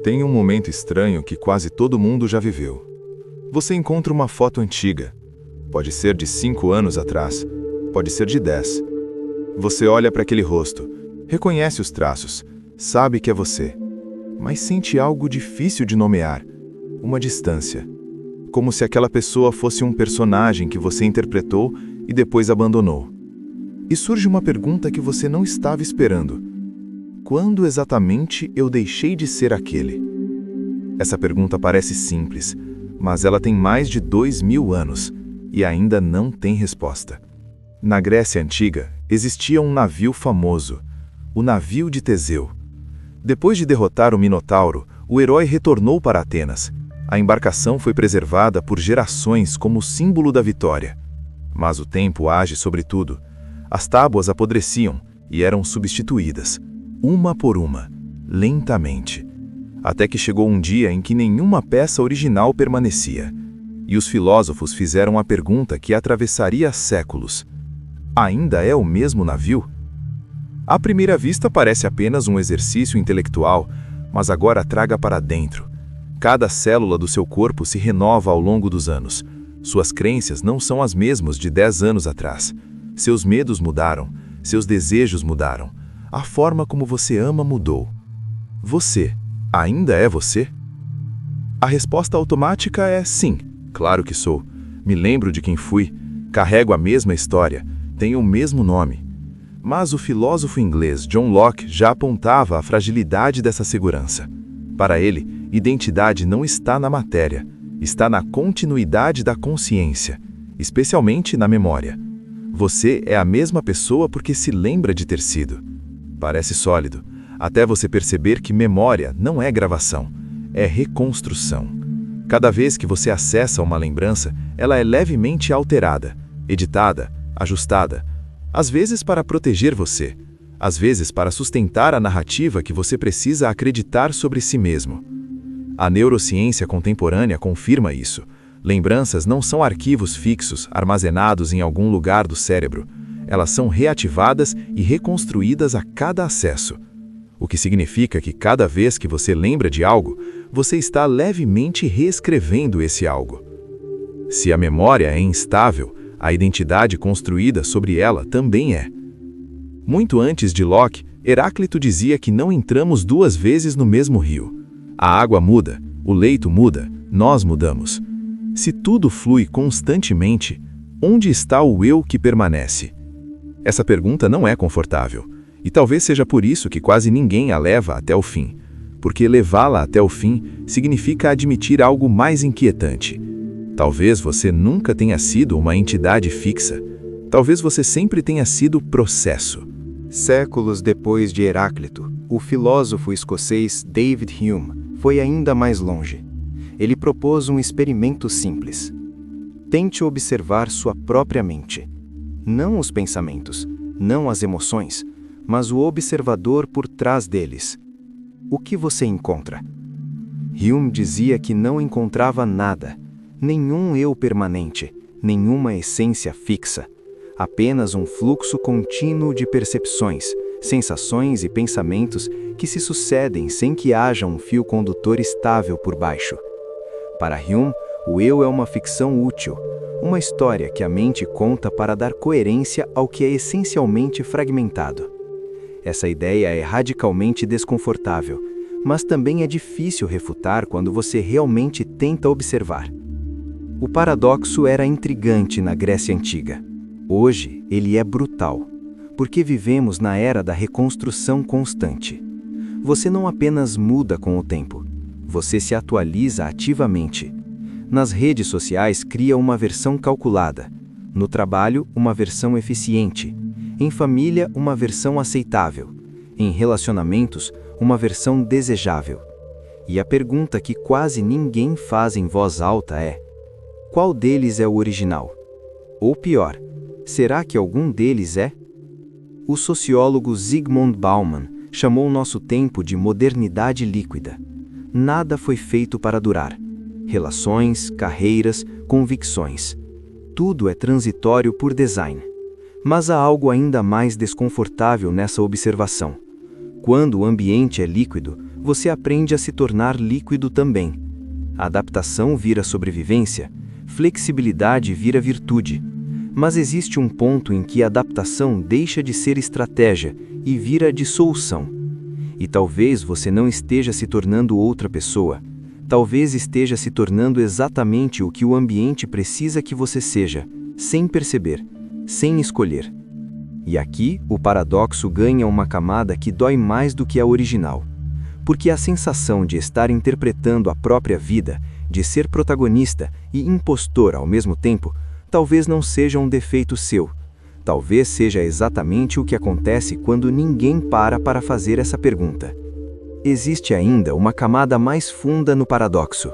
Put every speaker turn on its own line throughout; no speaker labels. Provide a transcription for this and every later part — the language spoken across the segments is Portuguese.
Tem um momento estranho que quase todo mundo já viveu. Você encontra uma foto antiga. Pode ser de 5 anos atrás, pode ser de 10. Você olha para aquele rosto, reconhece os traços, sabe que é você, mas sente algo difícil de nomear, uma distância. Como se aquela pessoa fosse um personagem que você interpretou e depois abandonou. E surge uma pergunta que você não estava esperando. Quando exatamente eu deixei de ser aquele? Essa pergunta parece simples, mas ela tem mais de 2000 anos e ainda não tem resposta. Na Grécia Antiga, existia um navio famoso, o navio de Teseu. Depois de derrotar o Minotauro, o herói retornou para Atenas. A embarcação foi preservada por gerações como símbolo da vitória. Mas o tempo age sobre tudo. As tábuas apodreciam e eram substituídas, uma por uma, lentamente. Até que chegou um dia em que nenhuma peça original permanecia. E os filósofos fizeram a pergunta que atravessaria séculos. Ainda é o mesmo navio? À primeira vista parece apenas um exercício intelectual, mas agora traga para dentro. Cada célula do seu corpo se renova ao longo dos anos. Suas crenças não são as mesmas de 10 anos atrás. Seus medos mudaram, seus desejos mudaram. A forma como você ama mudou. Você ainda é você? A resposta automática é sim, claro que sou. Me lembro de quem fui, carrego a mesma história, tenho o mesmo nome. Mas o filósofo inglês John Locke já apontava a fragilidade dessa segurança. Para ele, identidade não está na matéria, está na continuidade da consciência, especialmente na memória. Você é a mesma pessoa porque se lembra de ter sido. Parece sólido, até você perceber que memória não é gravação, é reconstrução. Cada vez que você acessa uma lembrança, ela é levemente alterada, editada, ajustada, às vezes para proteger você, às vezes para sustentar a narrativa que você precisa acreditar sobre si mesmo. A neurociência contemporânea confirma isso. Lembranças não são arquivos fixos armazenados em algum lugar do cérebro. Elas são reativadas e reconstruídas a cada acesso. O que significa que cada vez que você lembra de algo, você está levemente reescrevendo esse algo. Se a memória é instável, a identidade construída sobre ela também é. Muito antes de Locke, Heráclito dizia que não entramos 2 vezes no mesmo rio. A água muda, o leito muda, nós mudamos. Se tudo flui constantemente, onde está o eu que permanece? Essa pergunta não é confortável, e talvez seja por isso que quase ninguém a leva até o fim, porque levá-la até o fim significa admitir algo mais inquietante. Talvez você nunca tenha sido uma entidade fixa, talvez você sempre tenha sido processo.
Séculos depois de Heráclito, o filósofo escocês David Hume foi ainda mais longe. Ele propôs um experimento simples. Tente observar sua própria mente. Não os pensamentos, não as emoções, mas o observador por trás deles. O que você encontra? Hume dizia que não encontrava nada, nenhum eu permanente, nenhuma essência fixa, apenas um fluxo contínuo de percepções, sensações e pensamentos que se sucedem sem que haja um fio condutor estável por baixo. Para Hume, o eu é uma ficção útil, uma história que a mente conta para dar coerência ao que é essencialmente fragmentado. Essa ideia é radicalmente desconfortável, mas também é difícil refutar quando você realmente tenta observar. O paradoxo era intrigante na Grécia Antiga. Hoje, ele é brutal, porque vivemos na era da reconstrução constante. Você não apenas muda com o tempo, você se atualiza ativamente. Nas redes sociais, cria uma versão calculada. No trabalho, uma versão eficiente. Em família, uma versão aceitável. Em relacionamentos, uma versão desejável. E a pergunta que quase ninguém faz em voz alta é: qual deles é o original? Ou pior, será que algum deles é? O sociólogo Zygmunt Bauman chamou nosso tempo de modernidade líquida. Nada foi feito para durar. Relações, carreiras, convicções. Tudo é transitório por design. Mas há algo ainda mais desconfortável nessa observação. Quando o ambiente é líquido, você aprende a se tornar líquido também. A adaptação vira sobrevivência, flexibilidade vira virtude. Mas existe um ponto em que a adaptação deixa de ser estratégia e vira dissolução. E talvez você não esteja se tornando outra pessoa. Talvez esteja se tornando exatamente o que o ambiente precisa que você seja, sem perceber, sem escolher. E aqui, o paradoxo ganha uma camada que dói mais do que a original. Porque a sensação de estar interpretando a própria vida, de ser protagonista e impostor ao mesmo tempo, talvez não seja um defeito seu. Talvez seja exatamente o que acontece quando ninguém para fazer essa pergunta. Existe ainda uma camada mais funda no paradoxo.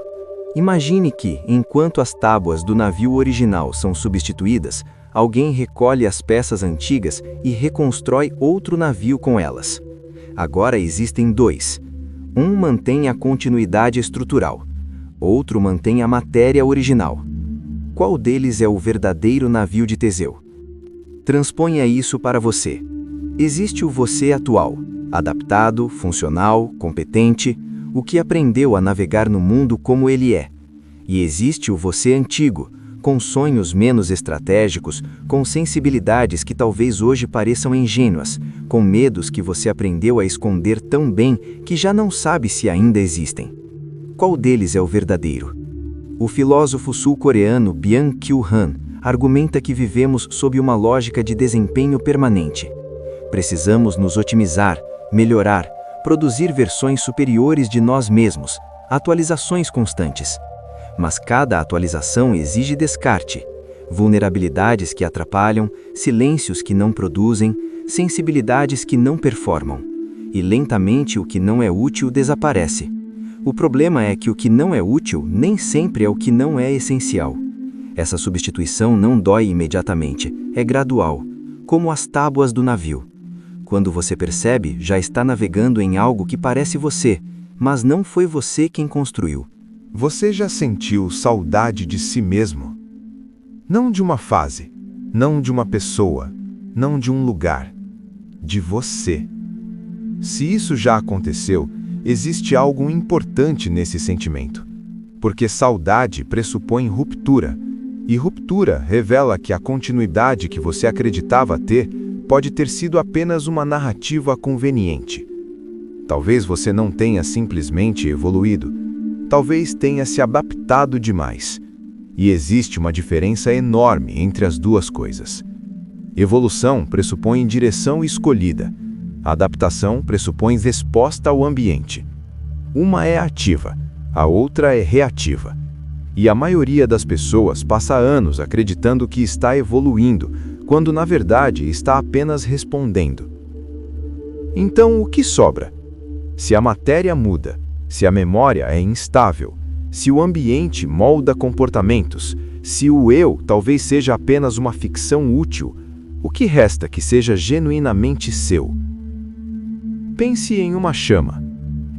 Imagine que, enquanto as tábuas do navio original são substituídas, alguém recolhe as peças antigas e reconstrói outro navio com elas. Agora existem dois. Um mantém a continuidade estrutural. Outro mantém a matéria original. Qual deles é o verdadeiro navio de Teseu? Transponha isso para você. Existe o você atual, adaptado, funcional, competente, o que aprendeu a navegar no mundo como ele é. E existe o você antigo, com sonhos menos estratégicos, com sensibilidades que talvez hoje pareçam ingênuas, com medos que você aprendeu a esconder tão bem que já não sabe se ainda existem. Qual deles é o verdadeiro? O filósofo sul-coreano Byung-Chul Han argumenta que vivemos sob uma lógica de desempenho permanente. Precisamos nos otimizar, melhorar, produzir versões superiores de nós mesmos, atualizações constantes. Mas cada atualização exige descarte, vulnerabilidades que atrapalham, silêncios que não produzem, sensibilidades que não performam. E lentamente o que não é útil desaparece. O problema é que o que não é útil nem sempre é o que não é essencial. Essa substituição não dói imediatamente, é gradual, como as tábuas do navio. Quando você percebe, já está navegando em algo que parece você, mas não foi você quem construiu.
Você já sentiu saudade de si mesmo? Não de uma fase, não de uma pessoa, não de um lugar. De você. Se isso já aconteceu, existe algo importante nesse sentimento. Porque saudade pressupõe ruptura, e ruptura revela que a continuidade que você acreditava ter pode ter sido apenas uma narrativa conveniente. Talvez você não tenha simplesmente evoluído, talvez tenha se adaptado demais. E existe uma diferença enorme entre as duas coisas. Evolução pressupõe direção escolhida. A adaptação pressupõe resposta ao ambiente. Uma é ativa, a outra é reativa. E a maioria das pessoas passa anos acreditando que está evoluindo, quando na verdade está apenas respondendo. Então o que sobra? Se a matéria muda, se a memória é instável, se o ambiente molda comportamentos, se o eu talvez seja apenas uma ficção útil, o que resta que seja genuinamente seu? Pense em uma chama.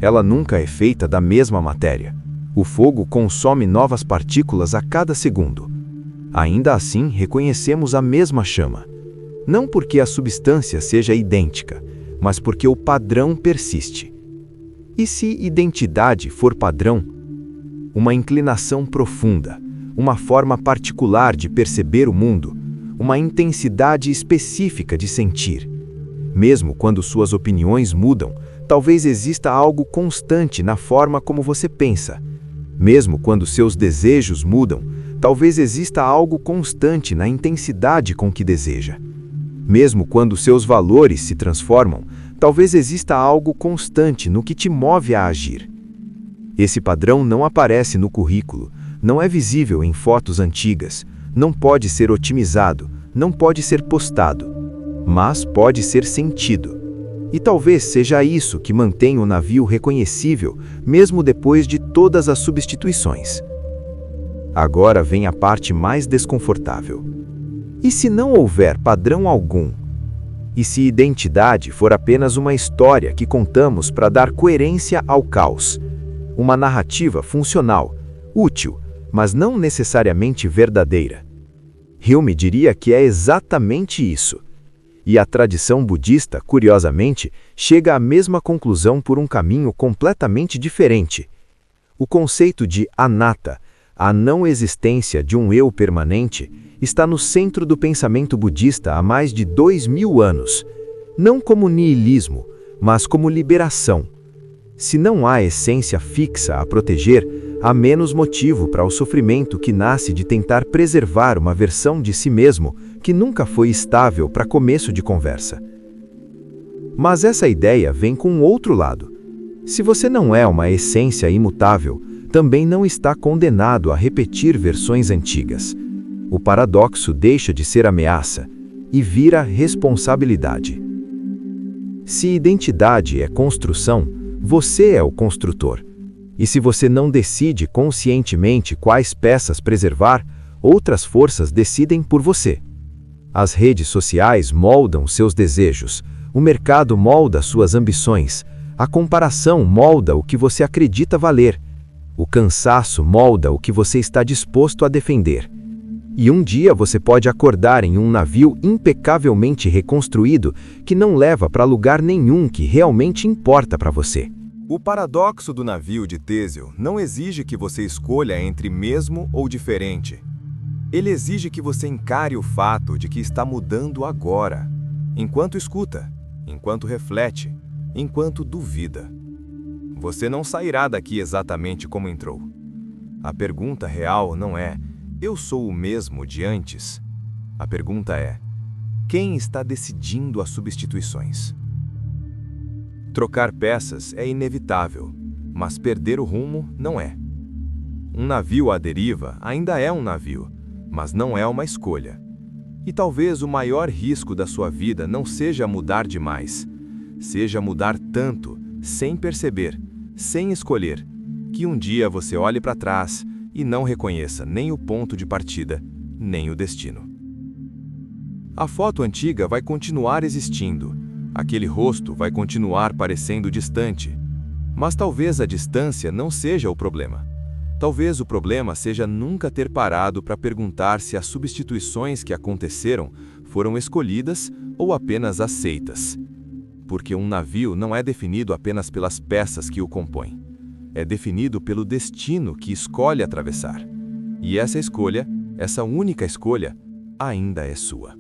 Ela nunca é feita da mesma matéria. O fogo consome novas partículas a cada segundo. Ainda assim, reconhecemos a mesma chama. Não porque a substância seja idêntica, mas porque o padrão persiste. E se identidade for padrão? Uma inclinação profunda, uma forma particular de perceber o mundo, uma intensidade específica de sentir. Mesmo quando suas opiniões mudam, talvez exista algo constante na forma como você pensa. Mesmo quando seus desejos mudam, talvez exista algo constante na intensidade com que deseja. Mesmo quando seus valores se transformam, talvez exista algo constante no que te move a agir. Esse padrão não aparece no currículo, não é visível em fotos antigas, não pode ser otimizado, não pode ser postado, mas pode ser sentido. E talvez seja isso que mantém o navio reconhecível, mesmo depois de todas as substituições. Agora vem a parte mais desconfortável. E se não houver padrão algum? E se identidade for apenas uma história que contamos para dar coerência ao caos? Uma narrativa funcional, útil, mas não necessariamente verdadeira. Hume diria que é exatamente isso.
E a tradição budista, curiosamente, chega à mesma conclusão por um caminho completamente diferente. O conceito de anatta, a não existência de um eu permanente, está no centro do pensamento budista há mais de 2000 anos, não como niilismo, mas como liberação. Se não há essência fixa a proteger, há menos motivo para o sofrimento que nasce de tentar preservar uma versão de si mesmo que nunca foi estável para começo de conversa. Mas essa ideia vem com um outro lado. Se você não é uma essência imutável, também não está condenado a repetir versões antigas. O paradoxo deixa de ser ameaça e vira responsabilidade. Se identidade é construção, você é o construtor. E se você não decide conscientemente quais peças preservar, outras forças decidem por você. As redes sociais moldam seus desejos, o mercado molda suas ambições, a comparação molda o que você acredita valer, o cansaço molda o que você está disposto a defender. E um dia você pode acordar em um navio impecavelmente reconstruído que não leva para lugar nenhum que realmente importa para você.
O paradoxo do navio de Teseu não exige que você escolha entre mesmo ou diferente. Ele exige que você encare o fato de que está mudando agora, enquanto escuta, enquanto reflete, enquanto duvida. Você não sairá daqui exatamente como entrou. A pergunta real não é: eu sou o mesmo de antes? A pergunta é: quem está decidindo as substituições? Trocar peças é inevitável, mas perder o rumo não é. Um navio à deriva ainda é um navio, mas não é uma escolha. E talvez o maior risco da sua vida não seja mudar demais, seja mudar tanto, sem perceber, sem escolher, que um dia você olhe para trás e não reconheça nem o ponto de partida, nem o destino. A foto antiga vai continuar existindo, aquele rosto vai continuar parecendo distante, mas talvez a distância não seja o problema. Talvez o problema seja nunca ter parado para perguntar se as substituições que aconteceram foram escolhidas ou apenas aceitas. Porque um navio não é definido apenas pelas peças que o compõem. É definido pelo destino que escolhe atravessar. E essa escolha, essa única escolha, ainda é sua.